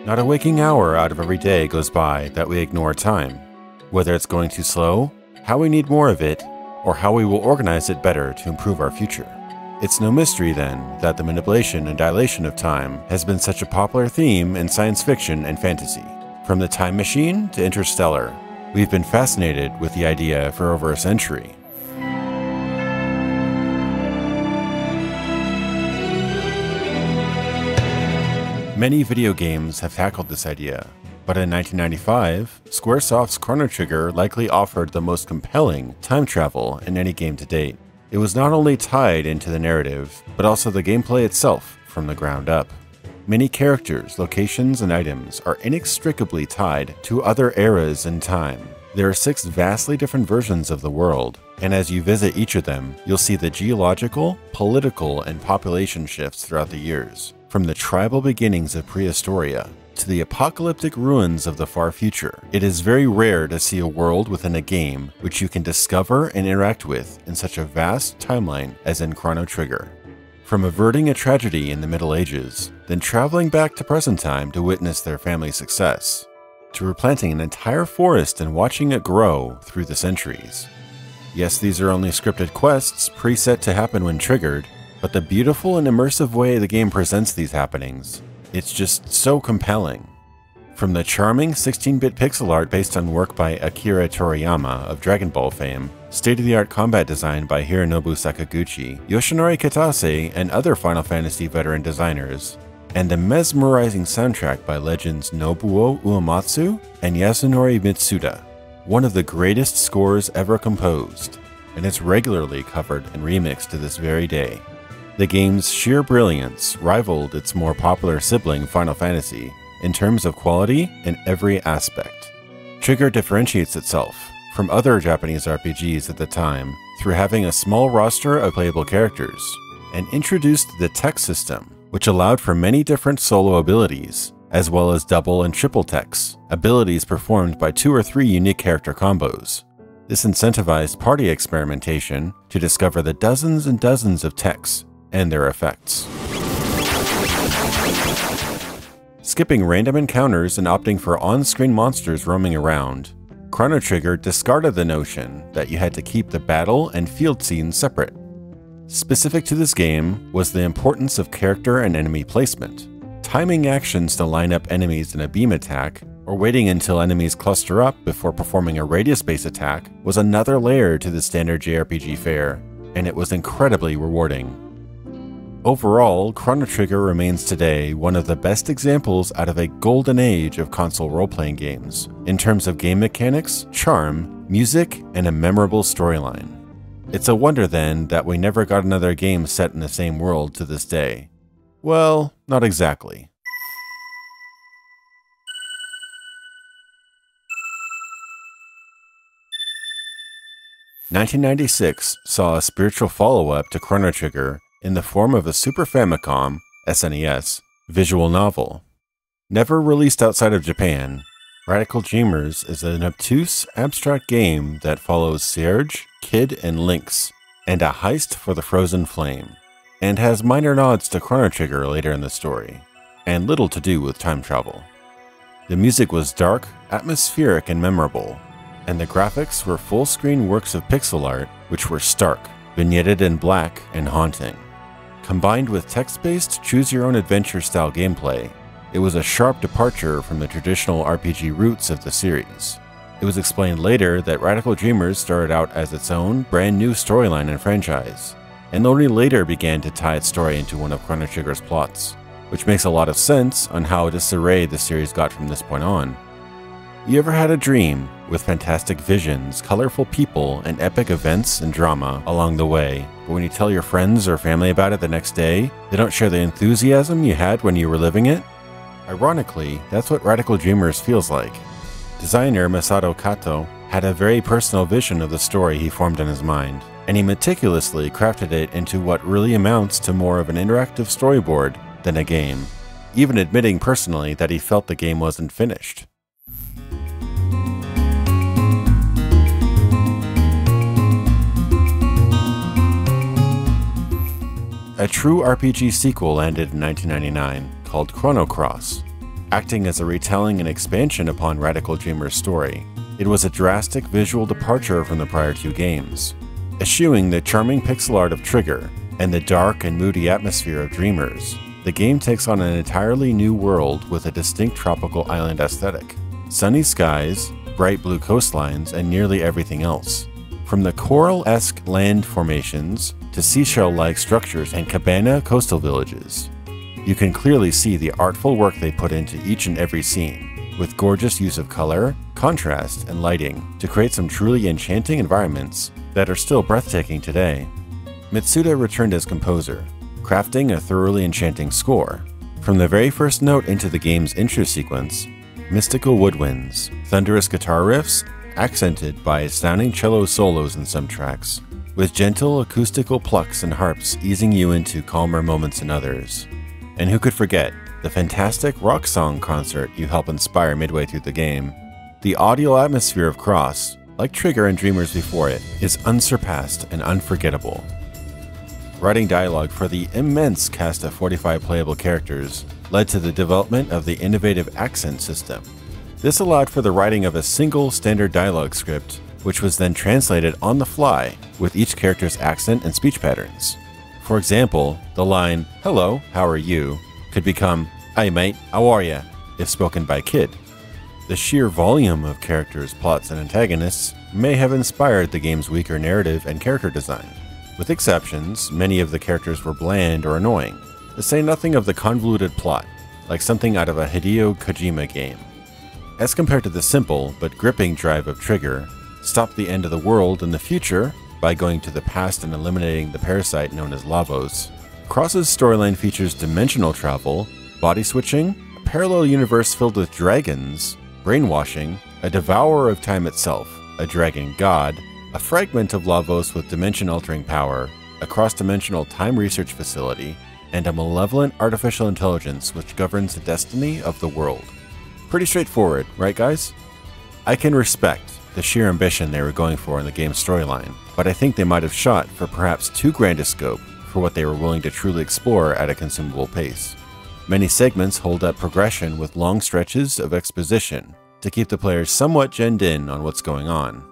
Not a waking hour out of every day goes by that we ignore time. Whether it's going too slow, how we need more of it, or how we will organize it better to improve our future. It's no mystery then that the manipulation and dilation of time has been such a popular theme in science fiction and fantasy. From The Time Machine to Interstellar, we've been fascinated with the idea for over a century. Many video games have tackled this idea, but in 1995, Squaresoft's Chrono Trigger likely offered the most compelling time travel in any game to date. It was not only tied into the narrative, but also the gameplay itself from the ground up. Many characters, locations, and items are inextricably tied to other eras in time. There are 6 vastly different versions of the world, and as you visit each of them, you'll see the geological, political, and population shifts throughout the years. From the tribal beginnings of Prehistoria to the apocalyptic ruins of the far future, it is very rare to see a world within a game which you can discover and interact with in such a vast timeline as in Chrono Trigger. From averting a tragedy in the Middle Ages, then traveling back to present time to witness their family's success, to replanting an entire forest and watching it grow through the centuries. Yes, these are only scripted quests preset to happen when triggered, but the beautiful and immersive way the game presents these happenings, it's just so compelling. From the charming 16-bit pixel art based on work by Akira Toriyama of Dragon Ball fame, state-of-the-art combat design by Hironobu Sakaguchi, Yasunori Kitase, and other Final Fantasy veteran designers, and the mesmerizing soundtrack by legends Nobuo Uematsu and Yasunori Mitsuda, one of the greatest scores ever composed, and it's regularly covered and remixed to this very day. The game's sheer brilliance rivaled its more popular sibling Final Fantasy in terms of quality in every aspect. Trigger differentiates itself from other Japanese RPGs at the time through having a small roster of playable characters, and introduced the tech system, which allowed for many different solo abilities, as well as double and triple techs, abilities performed by 2 or 3 unique character combos. This incentivized party experimentation to discover the dozens and dozens of techs and their effects. Skipping random encounters and opting for on-screen monsters roaming around, Chrono Trigger discarded the notion that you had to keep the battle and field scenes separate. Specific to this game was the importance of character and enemy placement. Timing actions to line up enemies in a beam attack, or waiting until enemies cluster up before performing a radius-based attack was another layer to the standard JRPG fare, and it was incredibly rewarding. Overall, Chrono Trigger remains today one of the best examples out of a golden age of console role-playing games, in terms of game mechanics, charm, music, and a memorable storyline. It's a wonder then that we never got another game set in the same world to this day. Well, not exactly. "1996 saw a spiritual follow-up to Chrono Trigger in the form of a Super Famicom (SNES) visual novel. Never released outside of Japan, Radical Dreamers is an obtuse, abstract game that follows Serge, Kid, and Lynx, and a heist for the Frozen Flame, and has minor nods to Chrono Trigger later in the story, and little to do with time travel. The music was dark, atmospheric, and memorable, and the graphics were full-screen works of pixel art which were stark, vignetted in black, and haunting. Combined with text-based, choose-your-own-adventure style gameplay, it was a sharp departure from the traditional RPG roots of the series. It was explained later that Radical Dreamers started out as its own, brand new storyline and franchise, and only later began to tie its story into one of Chrono Trigger's plots, which makes a lot of sense on how disarrayed the series got from this point on. You ever had a dream with fantastic visions, colorful people, and epic events and drama along the way, but when you tell your friends or family about it the next day, they don't share the enthusiasm you had when you were living it? Ironically, that's what Radical Dreamers feels like. Designer Masato Kato had a very personal vision of the story he formed in his mind, and he meticulously crafted it into what really amounts to more of an interactive storyboard than a game, even admitting personally that he felt the game wasn't finished. A true RPG sequel landed in 1999 called Chrono Cross. acting as a retelling and expansion upon Radical Dreamer's story. It was a drastic visual departure from the prior two games, eschewing the charming pixel art of Trigger and the dark and moody atmosphere of Dreamers. The game takes on an entirely new world with a distinct tropical island aesthetic, sunny skies, bright blue coastlines, and nearly everything else. From the coral-esque land formations to seashell-like structures and cabana coastal villages, you can clearly see the artful work they put into each and every scene, with gorgeous use of color, contrast, and lighting to create some truly enchanting environments that are still breathtaking today. Mitsuda returned as composer, crafting a thoroughly enchanting score. From the very first note into the game's intro sequence, mystical woodwinds, thunderous guitar riffs, accented by astounding cello solos in some tracks, with gentle acoustical plucks and harps easing you into calmer moments in others. And who could forget the fantastic rock song concert you help inspire midway through the game. The audio atmosphere of Cross, like Trigger and Dreamers before it, is unsurpassed and unforgettable. Writing dialogue for the immense cast of 45 playable characters led to the development of the innovative accent system. This allowed for the writing of a single standard dialogue script, which was then translated on the fly with each character's accent and speech patterns. For example, the line, "Hello, how are you?" could become, "Hey mate, how are ya?" if spoken by Kid. The sheer volume of characters, plots, and antagonists may have inspired the game's weaker narrative and character design. With exceptions, many of the characters were bland or annoying, to say nothing of the convoluted plot, like something out of a Hideo Kojima game. As compared to the simple but gripping drive of Trigger, stop the end of the world in the future by going to the past and eliminating the parasite known as Lavos, Cross's storyline features dimensional travel, body switching, a parallel universe filled with dragons, brainwashing, a devourer of time itself, a dragon god, a fragment of Lavos with dimension-altering power, a cross-dimensional time research facility, and a malevolent artificial intelligence which governs the destiny of the world. Pretty straightforward, right guys? I can respect the sheer ambition they were going for in the game's storyline, but I think they might have shot for perhaps too grand a scope for what they were willing to truly explore at a consumable pace. Many segments hold up progression with long stretches of exposition to keep the players somewhat genned in on what's going on.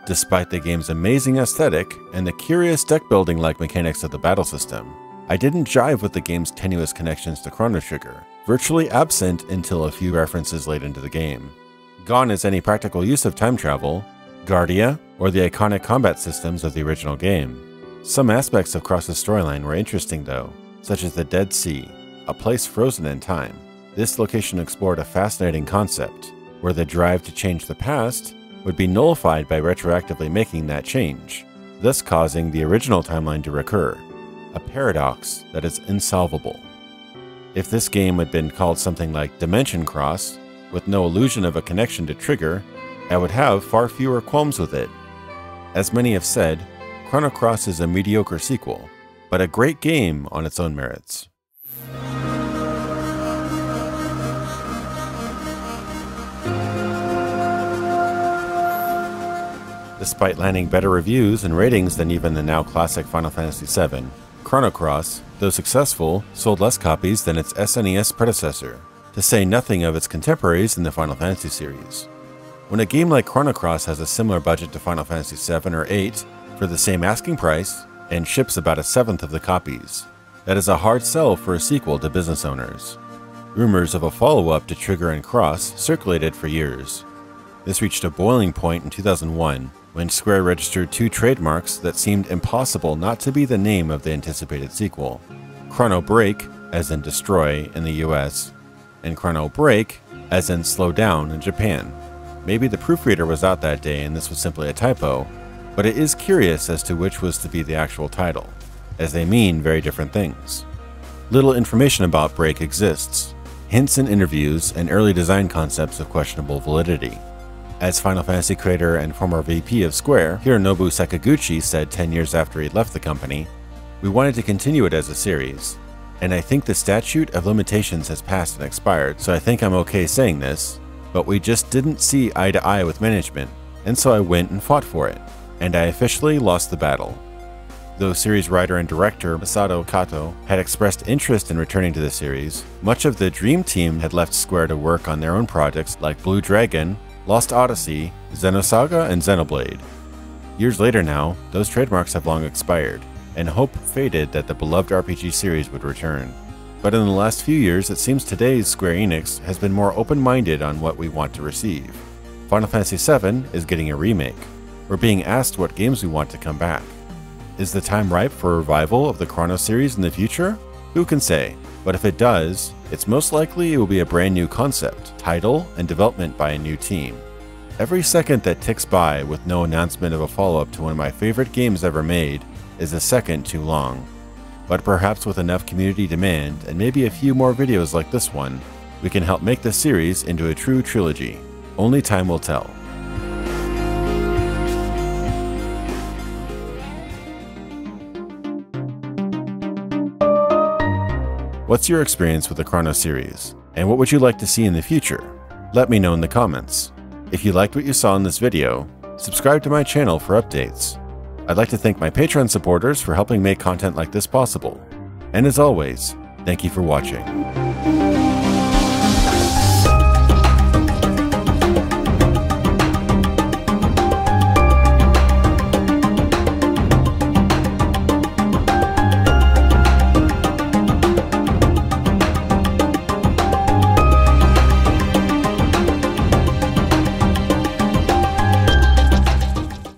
Despite the game's amazing aesthetic and the curious deck-building-like mechanics of the battle system, I didn't jive with the game's tenuous connections to Chrono Trigger, virtually absent until a few references late into the game. Gone is any practical use of time travel, Guardia, or the iconic combat systems of the original game. Some aspects of Cross's storyline were interesting though, such as the Dead Sea, a place frozen in time. This location explored a fascinating concept, where the drive to change the past would be nullified by retroactively making that change, thus causing the original timeline to recur, a paradox that is insolvable. If this game had been called something like Dimension Cross, with no illusion of a connection to Trigger, I would have far fewer qualms with it. As many have said, Chrono Cross is a mediocre sequel, but a great game on its own merits. Despite landing better reviews and ratings than even the now classic Final Fantasy VII, Chrono Cross, though successful, sold less copies than its SNES predecessor, to say nothing of its contemporaries in the Final Fantasy series. When a game like Chrono Cross has a similar budget to Final Fantasy VII or VIII for the same asking price and ships about 1/7 of the copies, that is a hard sell for a sequel to business owners. Rumors of a follow-up to Trigger and Cross circulated for years. This reached a boiling point in 2001 when Square registered 2 trademarks that seemed impossible not to be the name of the anticipated sequel: Chrono Break, as in destroy in the US, and Chrono Break, as in slow down in Japan. Maybe the proofreader was out that day and this was simply a typo, but it is curious as to which was to be the actual title, as they mean very different things. Little information about Break exists, hints in interviews and early design concepts of questionable validity. As Final Fantasy creator and former VP of Square, Hironobu Sakaguchi, said 10 years after he left the company, "We wanted to continue it as a series, and I think the statute of limitations has passed and expired, so I think I'm okay saying this, but we just didn't see eye to eye with management, and so I went and fought for it, and I officially lost the battle." Though series writer and director Masato Kato had expressed interest in returning to the series, much of the Dream Team had left Square to work on their own projects like Blue Dragon, Lost Odyssey, Xenosaga, and Xenoblade. Years later now, those trademarks have long expired, and hope faded that the beloved RPG series would return. But in the last few years, it seems today's Square Enix has been more open-minded on what we want to receive. Final Fantasy VII is getting a remake. We're being asked what games we want to come back. Is the time ripe for a revival of the Chrono series in the future? Who can say? But if it does, it's most likely it will be a brand new concept, title, and development by a new team. Every second that ticks by with no announcement of a follow-up to one of my favorite games ever made is a second too long. But perhaps with enough community demand and maybe a few more videos like this one, we can help make this series into a true trilogy. Only time will tell. What's your experience with the Chrono series, and what would you like to see in the future? Let me know in the comments. If you liked what you saw in this video, subscribe to my channel for updates. I'd like to thank my Patreon supporters for helping make content like this possible. And as always, thank you for watching.